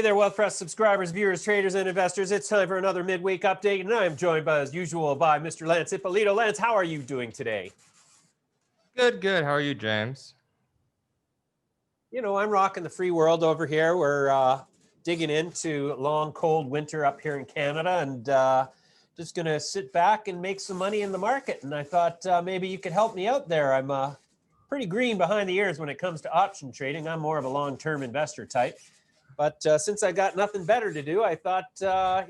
Hey there, Wealth Press subscribers, viewers, traders, and investors. It's time for another midweek update, and I am joined as usual by Mr. Lance Ippolito. Lance, how are you doing today? Good, good. How are you, James? You know, I'm rocking the free world over here. We're digging into long, cold winter up here in Canada, and just going to sit back and make some money in the market. And I thought maybe you could help me out there. I'm pretty green behind the ears when it comes to option trading. I'm more of a long-term investor type. But since I got nothing better to do, I thought, I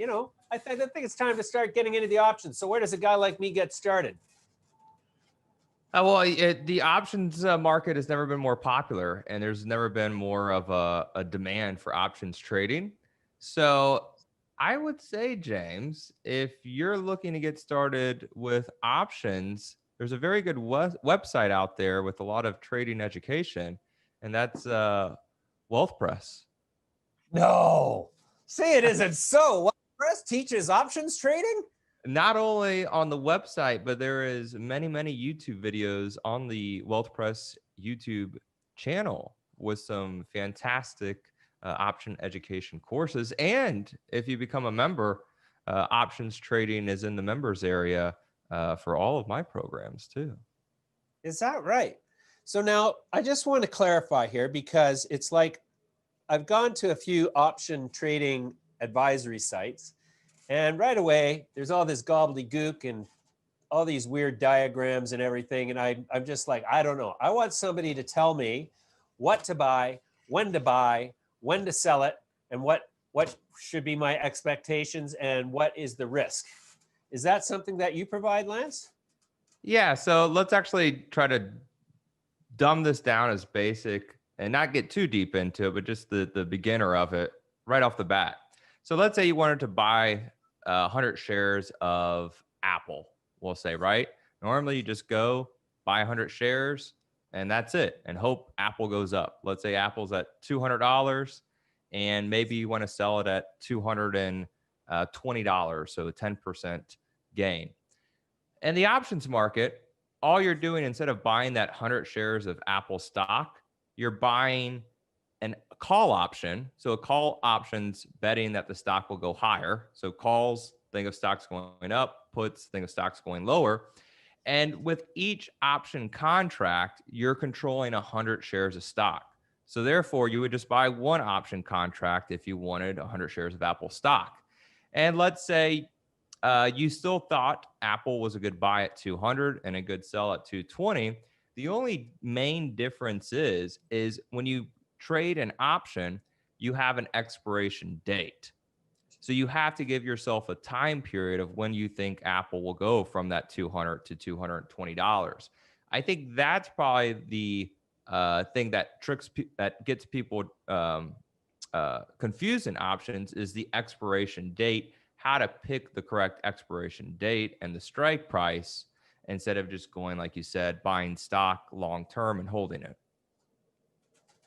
think it's time to start getting into the options. So where does a guy like me get started? The options market has never been more popular, and there's never been more of a demand for options trading. So I would say, James, if you're looking to get started with options, there's a very good website out there with a lot of trading education, and that's Wealth Press. No, say it isn't so. What, Press teaches options trading? Not only on the website, but there is many YouTube videos on the Wealth Press YouTube channel with some fantastic option education courses. And if you become a member, options trading is in the members area for all of my programs too. Is that right? So now I just want to clarify here, because it's like I've gone to a few option trading advisory sites, and right away there's all this gobbledygook and all these weird diagrams and everything. And I'm just like, I don't know. I want somebody to tell me what to buy, when to sell it, and what should be my expectations and what is the risk. Is that something that you provide, Lance? Yeah, so let's actually try to dumb this down as basic and not get too deep into it, but just the beginner of it right off the bat. So let's say you wanted to buy 100 shares of Apple, we'll say, right? Normally you just go buy 100 shares and that's it, and hope Apple goes up. Let's say Apple's at $200 and maybe you want to sell it at $220, so a 10% gain. In the options market, all you're doing, instead of buying that 100 shares of Apple stock, you're buying a call option. So a call option's betting that the stock will go higher. So calls, think of stocks going up, puts, think of stocks going lower. And with each option contract, you're controlling 100 shares of stock. So therefore, you would just buy one option contract if you wanted 100 shares of Apple stock. And let's say you still thought Apple was a good buy at 200 and a good sell at 220. The only main difference is when you trade an option, you have an expiration date. So you have to give yourself a time period of when you think Apple will go from that $200 to $220. I think that's probably the thing that gets people confused in options, is the expiration date, how to pick the correct expiration date and the strike price, instead of just going, like you said, buying stock long term and holding it.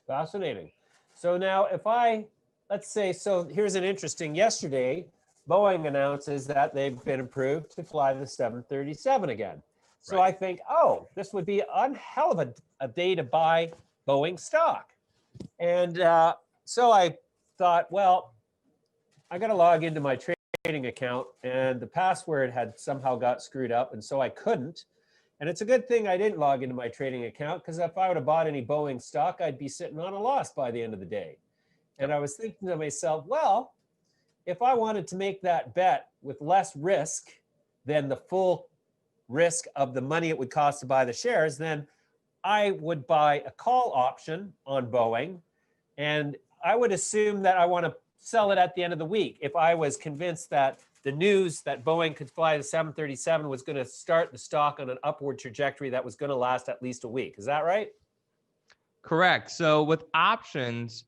Fascinating. So now let's say, so here's an interesting, yesterday, Boeing announces that they've been approved to fly the 737 again. So right. I think, oh, this would be a hell of a day to buy Boeing stock. And so I thought, well, I got to log into my trading account, and the password had somehow got screwed up, and so I couldn't. And it's a good thing I didn't log into my trading account, because if I would have bought any Boeing stock, I'd be sitting on a loss by the end of the day. And I was thinking to myself, well, if I wanted to make that bet with less risk than the full risk of the money it would cost to buy the shares, then I would buy a call option on Boeing, and I would assume that I want to sell it at the end of the week if I was convinced that the news that Boeing could fly the 737 was going to start the stock on an upward trajectory that was going to last at least a week. Is that right? Correct. So with options,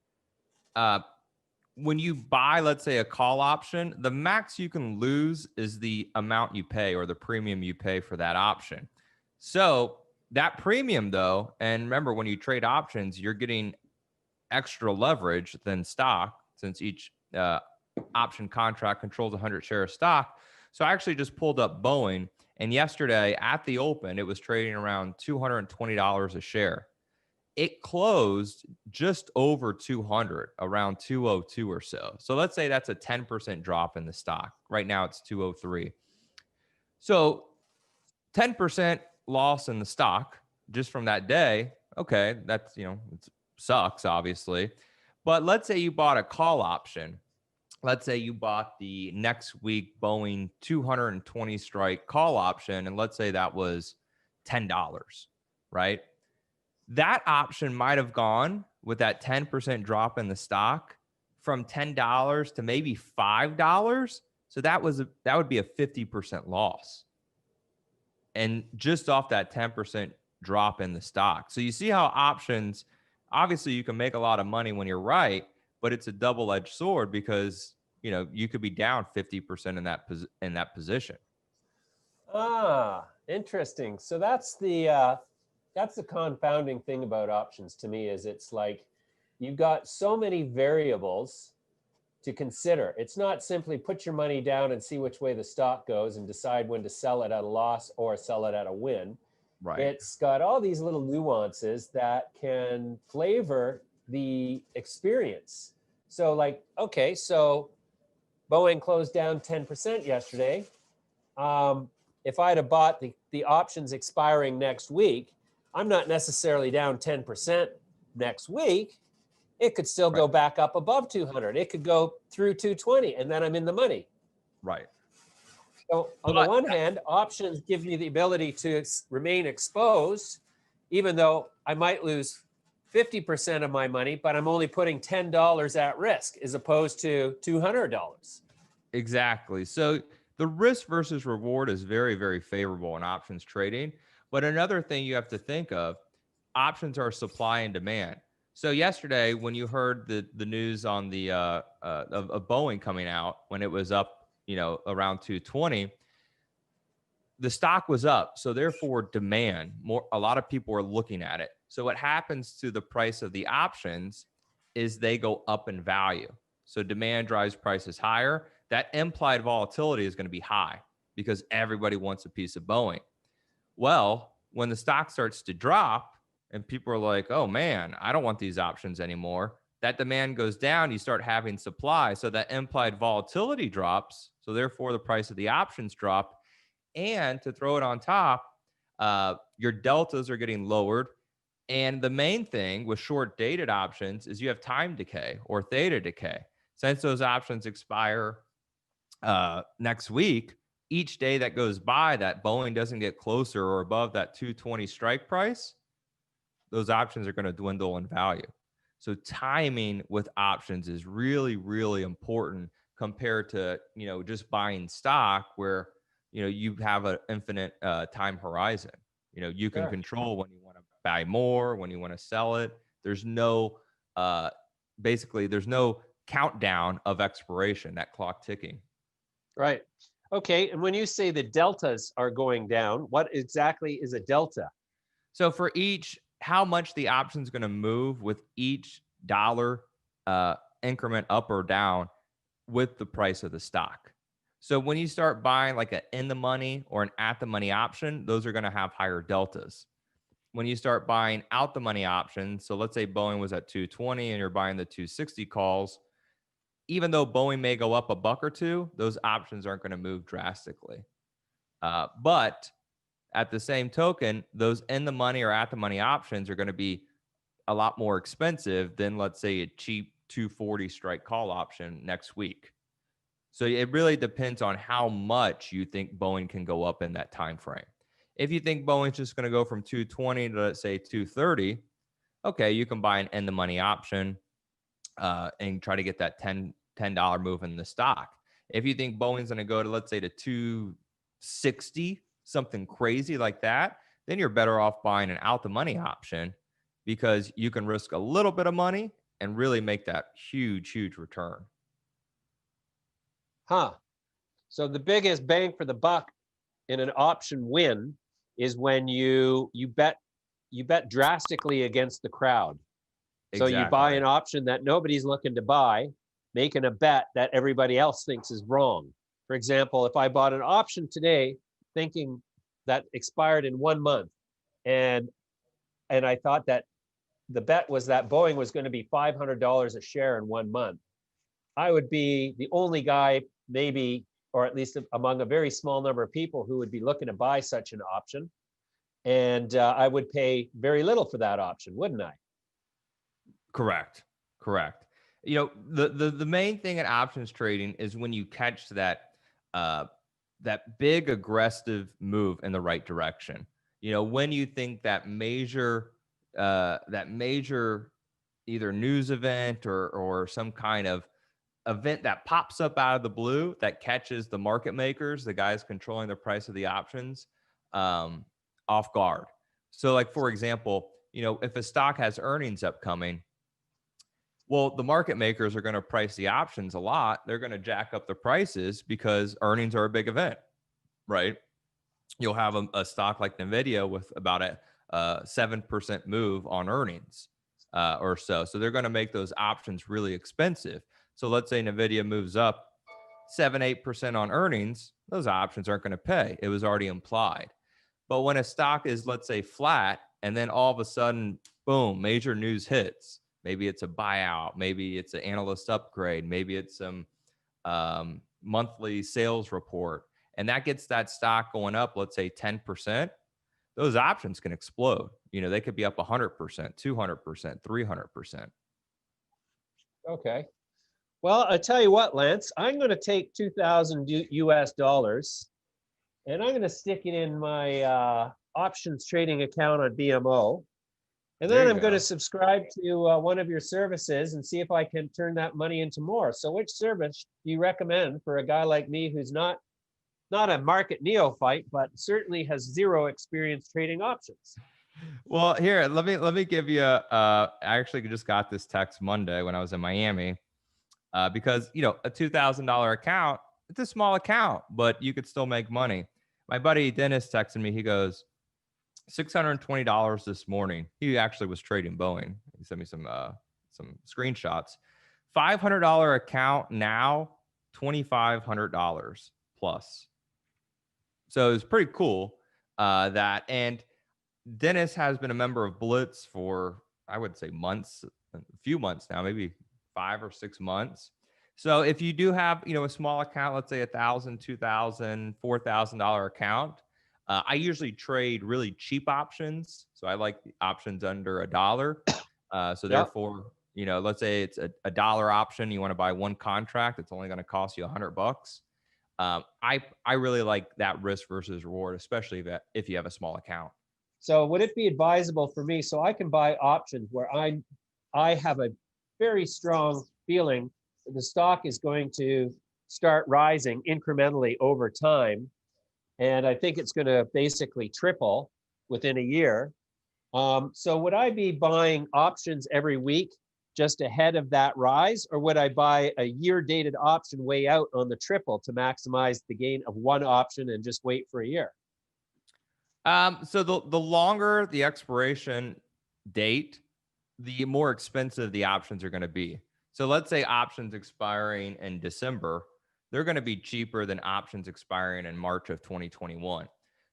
when you buy, let's say, a call option, the max you can lose is the amount you pay, or the premium you pay for that option. So that premium, though, and remember, when you trade options, you're getting extra leverage than stock, since each option contract controls 100 shares of stock. So I actually just pulled up Boeing, and yesterday at the open, it was trading around $220 a share. it closed just over 200, around 202 or so. So let's say that's a 10% drop in the stock. Right now it's 203. So 10% loss in the stock just from that day. Okay, that's, it sucks, obviously. But let's say you bought a call option. Let's say you bought the next week Boeing 220 strike call option, and let's say that was $10, right? That option might have gone with that 10% drop in the stock from $10 to maybe $5. So that would be a 50% loss. And just off that 10% drop in the stock. So you see how options, obviously you can make a lot of money when you're right, but it's a double-edged sword because, you could be down 50% in that position. Ah, interesting. So that's the confounding thing about options to me, is it's like you've got so many variables to consider. It's not simply put your money down and see which way the stock goes and decide when to sell it at a loss or sell it at a win. Right. It's got all these little nuances that can flavor the experience. So like, okay, so Boeing closed down 10% yesterday. If I'd have bought the options expiring next week, I'm not necessarily down 10% next week. It could still go back up above 200. It could go through 220, and then I'm in the money. Right. So on the one hand, options give me the ability to remain exposed, even though I might lose 50% of my money, but I'm only putting $10 at risk as opposed to $200. Exactly. So the risk versus reward is very, very favorable in options trading. But another thing you have to think of, options are supply and demand. So yesterday, when you heard the news on the of Boeing coming out when it was up, around 220, the stock was up. So therefore, demand a lot of people are looking at it. So what happens to the price of the options is they go up in value. So demand drives prices higher. That implied volatility is going to be high because everybody wants a piece of Boeing. Well, when the stock starts to drop and people are like, oh man, I don't want these options anymore, that demand goes down, you start having supply. So that implied volatility drops. So therefore, the price of the options drop. And to throw it on top, your deltas are getting lowered. And the main thing with short dated options is you have time decay or theta decay. Since those options expire next week, each day that goes by that Boeing doesn't get closer or above that 220 strike price, those options are going to dwindle in value. So timing with options is really, really important compared to, just buying stock where, you have an infinite time horizon. You can control when you want to buy more, when you want to sell it. There's no, basically, there's no countdown of expiration, that clock ticking. Right. Okay. And when you say the deltas are going down, what exactly is a delta? So for how much the option is going to move with each dollar increment up or down with the price of the stock. So when you start buying like an in the money or an at the money option, those are going to have higher deltas. When you start buying out the money options, so let's say Boeing was at 220 and you're buying the 260 calls, even though Boeing may go up a buck or two, those options aren't going to move drastically. But at the same token, those in the money or at the money options are going to be a lot more expensive than, let's say, a cheap 240 strike call option next week. So it really depends on how much you think Boeing can go up in that time frame. If you think Boeing's just going to go from 220 to, let's say, 230, okay, you can buy an in the money option and try to get that $10 move in the stock. If you think Boeing's going to go to, let's say, to 260, something crazy like that, then you're better off buying an out the money option because you can risk a little bit of money and really make that huge, huge return. So the biggest bang for the buck in an option win is when you bet drastically against the crowd. So you buy an option that nobody's looking to buy, making a bet that everybody else thinks is wrong. For example, if I bought an option today thinking that expired in 1 month, and I thought that the bet was that Boeing was going to be $500 a share in 1 month, I would be the only guy, maybe, or at least among a very small number of people who would be looking to buy such an option. And I would pay very little for that option, wouldn't I? Correct. Correct. You know, the main thing in options trading is when you catch uh that big aggressive move in the right direction. You know, when you think that major either news event or some kind of event that pops up out of the blue that catches the market makers, the guys controlling the price of the options, um, off guard. So, like for example, you know, if a stock has earnings upcoming, well, the market makers are going to price the options a lot. They're going to jack up the prices because earnings are a big event, right? You'll have a stock like Nvidia with about a 7% move on earnings or so. So they're going to make those options really expensive. So let's say Nvidia moves up 7-8% on earnings, those options aren't going to pay. It was already implied. But when a stock is, let's say, flat, and then all of a sudden, boom, major news hits. Maybe it's a buyout. Maybe it's an analyst upgrade. Maybe it's some monthly sales report. And that gets that stock going up, let's say 10%. Those options can explode. You know, they could be up 100%, 200%, 300%. Okay. Well, I tell you what, Lance, I'm going to take 2,000 US dollars and I'm going to stick it in my options trading account on BMO. And There then you I'm going to go. subscribe to one of your services and see if I can turn that money into more. So which service do you recommend for a guy like me who's not a market neophyte, but certainly has zero experience trading options? Well, here, let me give you I actually just got this text Monday when I was in Miami because, you know, a $2,000 account, it's a small account, but you could still make money. My buddy Dennis texted me. He goes, $620 this morning. He actually was trading Boeing. He sent me some screenshots. $500 account now, $2,500 plus. So it's pretty cool that. And Dennis has been a member of Blitz for, I would say, months, a few months now, maybe 5 or 6 months. So if you do have, you know, a small account, let's say $1,000, $2,000, $4,000 account, I usually trade really cheap options. So I like the options under $1. So Yep. therefore, you know, let's say it's a dollar option. You want to buy one contract. It's only going to cost you $100. I really like that risk versus reward, especially if you have a small account. So would it be advisable for me, so I can buy options where I have a very strong feeling that the stock is going to start rising incrementally over time, and I think it's going to basically triple within a year. So would I be buying options every week just ahead of that rise, or would I buy a year dated option way out on the triple to maximize the gain of one option and just wait for a year? So the longer the expiration date, the more expensive the options are going to be. So let's say options expiring in December, they're going to be cheaper than options expiring in March of 2021.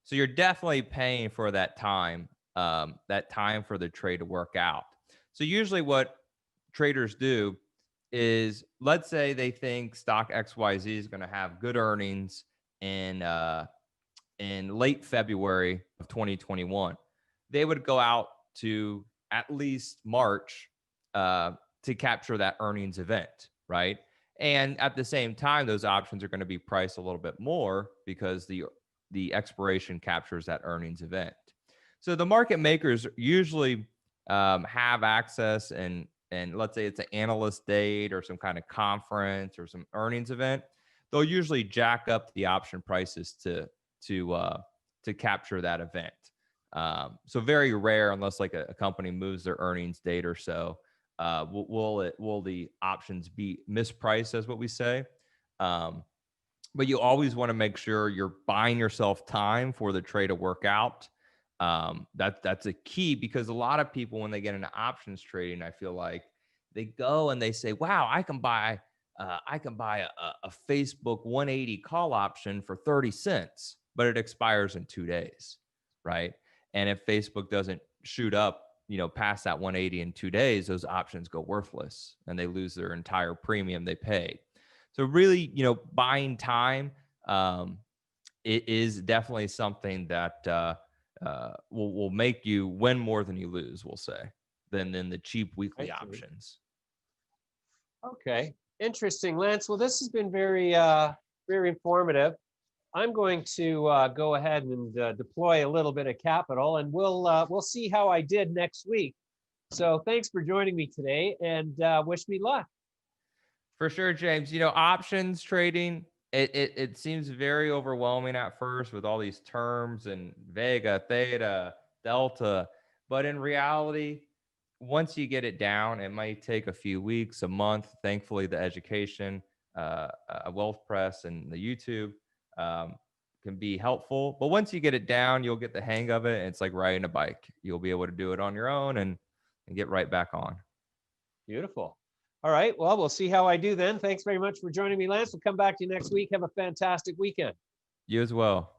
So you're definitely paying for that time for the trade to work out. So usually what traders do is, let's say they think stock XYZ is going to have good earnings in late February of 2021. They would go out to at least March to capture that earnings event, right? And at the same time, those options are going to be priced a little bit more because the expiration captures that earnings event. So the market makers usually have access, and let's say it's an analyst date or some kind of conference or some earnings event, they'll usually jack up the option prices to capture that event. So very rare, unless like a company moves their earnings date or so, will the options be mispriced, as what we say. But you always want to make sure you're buying yourself time for the trade to work out. That's a key, because a lot of people, when they get into options trading, I feel like they go and they say, "Wow, I can buy a Facebook 180 call option for 30 cents, but it expires in 2 days," right? And if Facebook doesn't shoot up past that 180 in 2 days, those options go worthless and they lose their entire premium they paid. So really, buying time, it is definitely something that will make you win more than you lose, we'll say, than the cheap weekly I see. options. Okay, interesting, Lance. Well, this has been very, very informative. I'm going to go ahead and deploy a little bit of capital, and we'll see how I did next week. So thanks for joining me today, and wish me luck. For sure, James. Options trading, it seems very overwhelming at first with all these terms and Vega, Theta, Delta. But in reality, once you get it down, it might take a few weeks, a month. Thankfully, the education, Wealth Press, and the YouTube can be helpful. But once you get it down, you'll get the hang of it. And it's like riding a bike. You'll be able to do it on your own and get right back on. Beautiful. All right. Well, we'll see how I do then. Thanks very much for joining me, Lance. We'll come back to you next week. Have a fantastic weekend. You as well.